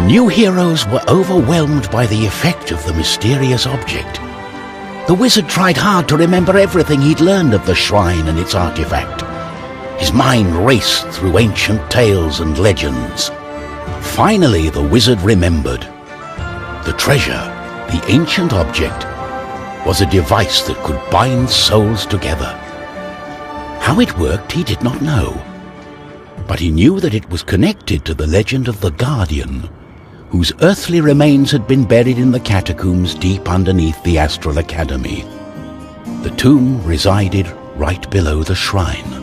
new heroes were overwhelmed by the effect of the mysterious object. The wizard tried hard to remember everything he'd learned of the shrine and its artifact. His mind raced through ancient tales and legends. Finally, the wizard remembered. The treasure, the ancient object, was a device that could bind souls together. How it worked, he did not know. But he knew that it was connected to the legend of the Guardian, whose earthly remains had been buried in the catacombs deep underneath the Astral Academy. The tomb resided right below the shrine.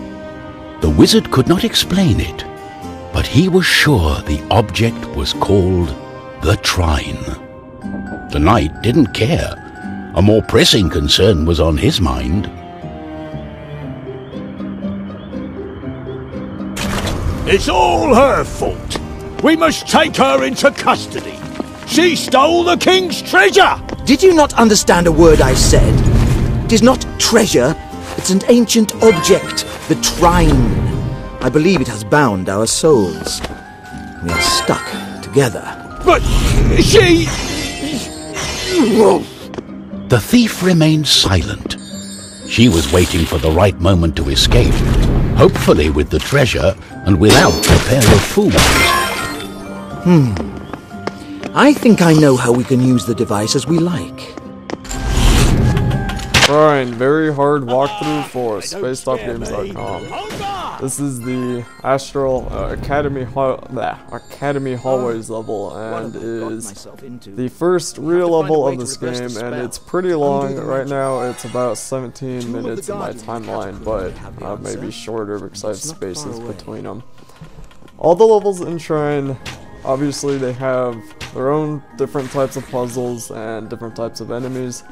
The wizard could not explain it, but he was sure the object was called the Trine. The knight didn't care. A more pressing concern was on his mind. It's all her fault. We must take her into custody. She stole the king's treasure! Did you not understand a word I said? It is not treasure, it's an ancient object, the Trine. I believe it has bound our souls. We are stuck together. But she... The thief remained silent. She was waiting for the right moment to escape, hopefully with the treasure and without a pair of fools. I think I know how we can use the device as we like. Shrine, very hard walkthrough for spacetopgames.com. This is the Astral Academy Hallways level, and is the first real level of this game, and it's pretty long. Right now it's about 17 minutes in my timeline, but maybe shorter because I have spaces between them. All the levels in Shrine, obviously they have their own different types of puzzles and different types of enemies.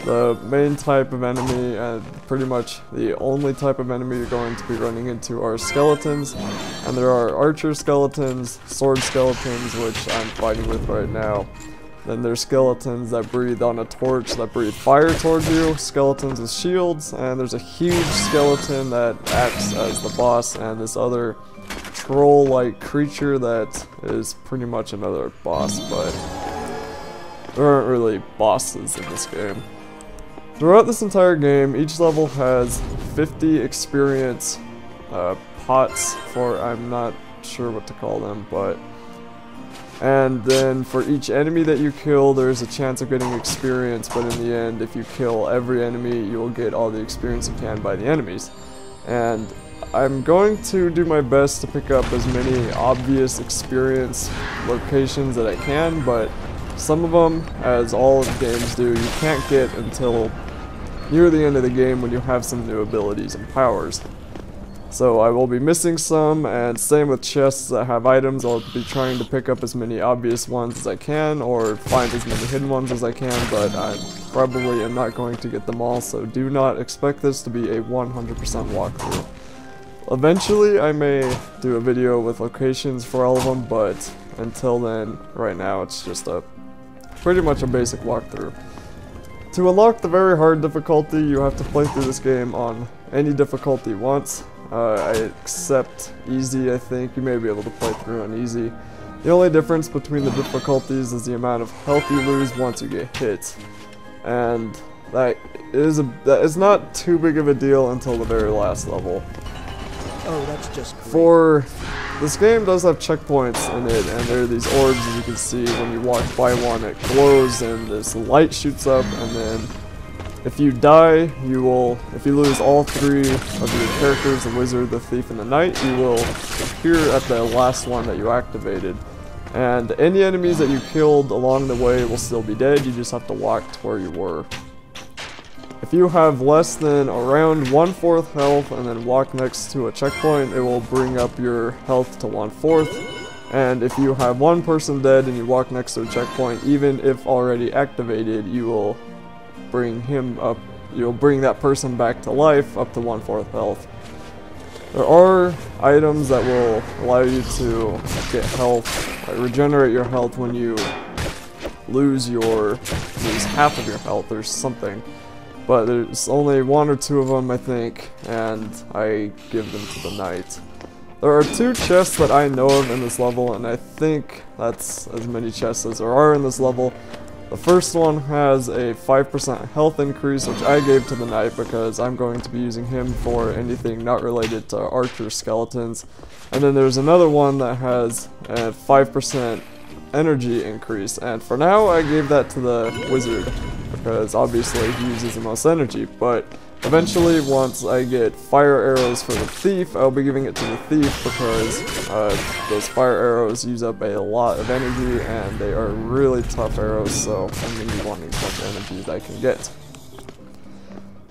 The main type of enemy, and pretty much the only type of enemy you're going to be running into, are skeletons. And there are archer skeletons, sword skeletons, which I'm fighting with right now. Then there's skeletons that breathe on a torch that breathe fire towards you, skeletons with shields, and there's a huge skeleton that acts as the boss, and this other troll-like creature that is pretty much another boss, but there aren't really bosses in this game. Throughout this entire game, each level has 50 experience pots for, I'm not sure what to call them, but... And then for each enemy that you kill, there's a chance of getting experience, but in the end, if you kill every enemy, you will get all the experience you can by the enemies. And I'm going to do my best to pick up as many obvious experience locations that I can, but some of them, as all games do, you can't get until near the end of the game when you have some new abilities and powers. So I will be missing some, and same with chests that have items. I'll be trying to pick up as many obvious ones as I can, or find as many hidden ones as I can, but I probably am not going to get them all, so do not expect this to be a 100% walkthrough. Eventually I may do a video with locations for all of them, but until then, right now it's just pretty much a basic walkthrough. To unlock the very hard difficulty, you have to play through this game on any difficulty once. I accept easy, I think. You may be able to play through on easy. The only difference between the difficulties is the amount of health you lose once you get hit. And that is not too big of a deal until the very last level. Oh, that's just great. For this game does have checkpoints in it, and there are these orbs, as you can see. When you walk by one, it glows and this light shoots up, and then if you die, you will, if you lose all three of your characters, the wizard, the thief, and the knight, you will appear at the last one that you activated. And any enemies that you killed along the way will still be dead, you just have to walk to where you were. If you have less than around 1/4 health and then walk next to a checkpoint, it will bring up your health to 1/4. And if you have one person dead and you walk next to a checkpoint, even if already activated, you will bring him up, you'll bring that person back to life up to 1/4 health. There are items that will allow you to get health, regenerate your health when you lose half of your health or something. But there's only 1 or 2 of them, I think, and I give them to the knight. There are 2 chests that I know of in this level, and I think that's as many chests as there are in this level. The first one has a 5% health increase, which I gave to the knight because I'm going to be using him for anything not related to archer skeletons. And then there's another one that has a 5% energy increase, and for now I gave that to the wizard because obviously he uses the most energy, but eventually once I get fire arrows for the thief, I'll be giving it to the thief because those fire arrows use up a lot of energy and they are really tough arrows, so I'm going to be wanting as much energy as I can get.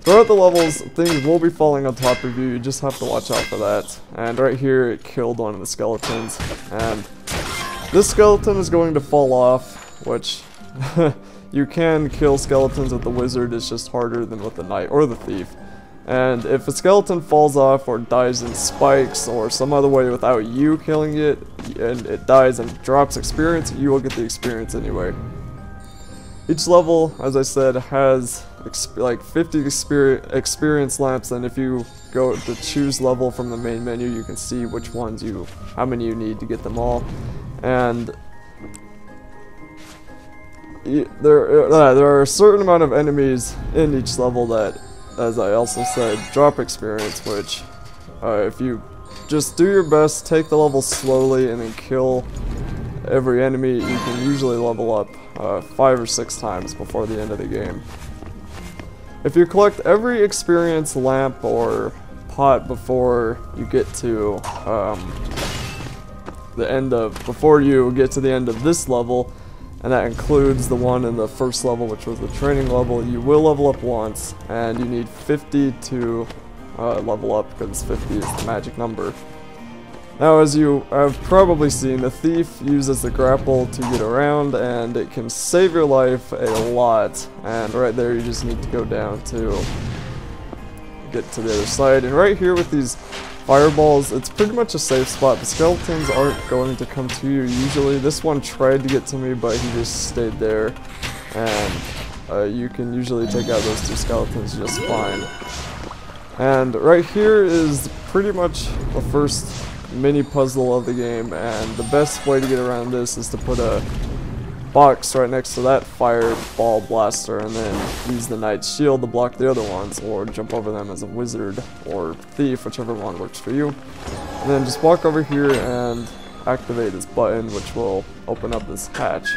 Throughout the levels, things will be falling on top of you, you just have to watch out for that. And right here it killed one of the skeletons, and this skeleton is going to fall off, which you can kill skeletons with the wizard, it's just harder than with the knight or the thief. And if a skeleton falls off or dies in spikes or some other way without you killing it, and it dies and drops experience, you will get the experience anyway. Each level, as I said, has like 50 experience lamps, and if you go to choose level from the main menu, you can see which ones how many you need to get them all. And there are a certain amount of enemies in each level that, as I also said, drop experience, which if you just do your best, take the level slowly, and then kill every enemy, you can usually level up 5 or 6 times before the end of the game. If you collect every experience lamp or pot before you get to before you get to the end of this level, and that includes the one in the first level, which was the training level, you will level up once, and you need 50 to level up because 50 is the magic number. Now, as you have probably seen, the thief uses the grapple to get around, and it can save your life a lot. And right there, you just need to go down to get to the other side. And right here with these fireballs, it's pretty much a safe spot. The skeletons aren't going to come to you usually. This one tried to get to me, but he just stayed there. And you can usually take out those 2 skeletons just fine. And right here is pretty much the first mini puzzle of the game, and the best way to get around this is to put a box right next to that fireball blaster and then use the knight's shield to block the other ones, or jump over them as a wizard or thief, whichever one works for you. And then just walk over here and activate this button, which will open up this hatch.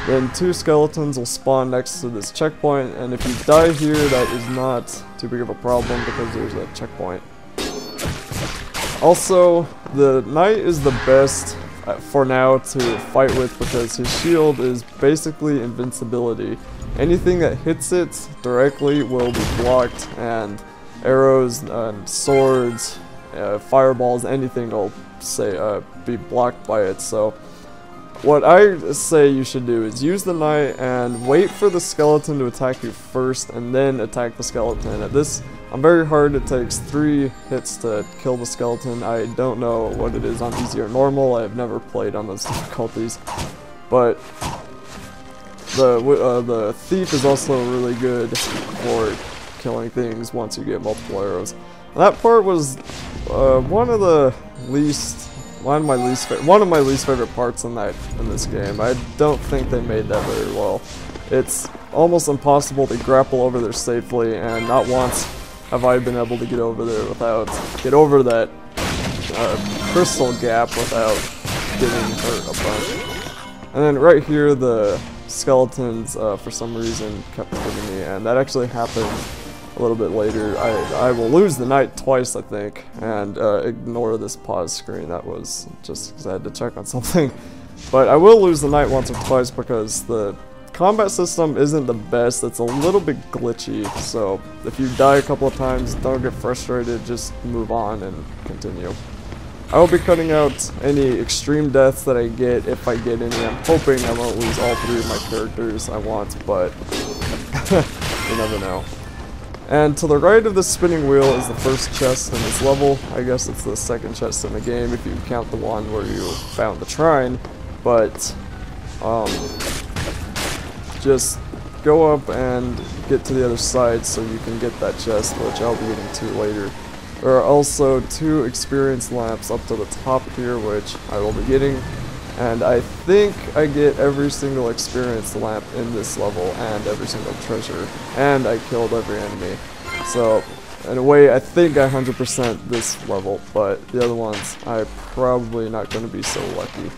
Then 2 skeletons will spawn next to this checkpoint, and if you die here, that is not too big of a problem because there's a checkpoint. Also, the knight is the best for now to fight with because his shield is basically invincibility. Anything that hits it directly will be blocked, and arrows and swords, fireballs, anything will be blocked by it. So what I say you should do is use the knight and wait for the skeleton to attack you first and then attack the skeleton. At this, I'm very hard, it takes 3 hits to kill the skeleton. I don't know what it is on easy or normal, I've never played on those difficulties. But the thief is also really good for killing things once you get multiple arrows. And that part was one of my least favorite parts in this game. I don't think they made that very well. It's almost impossible to grapple over there safely, and not once have I been able to get over that crystal gap without getting hurt a bunch. And then right here, the skeletons for some reason kept hitting me, and that actually happened a little bit later. I will lose the knight twice, I think, and ignore this pause screen. That was just because I had to check on something. But I will lose the knight once or twice because the combat system isn't the best. It's a little bit glitchy, so if you die a couple of times, don't get frustrated, just move on and continue. I will be cutting out any extreme deaths that I get, if I get any. I'm hoping I won't lose all 3 of my characters I want, but you never know. And to the right of the spinning wheel is the first chest in this level. I guess it's the second chest in the game if you count the one where you found the shrine, but just go up and get to the other side so you can get that chest, which I'll be getting to later. There are also 2 experience lamps up to the top here, which I will be getting. And I think I get every single experience lamp in this level and every single treasure. And I killed every enemy. So, in a way, I think I 100% this level, but the other ones, I'm probably not going to be so lucky.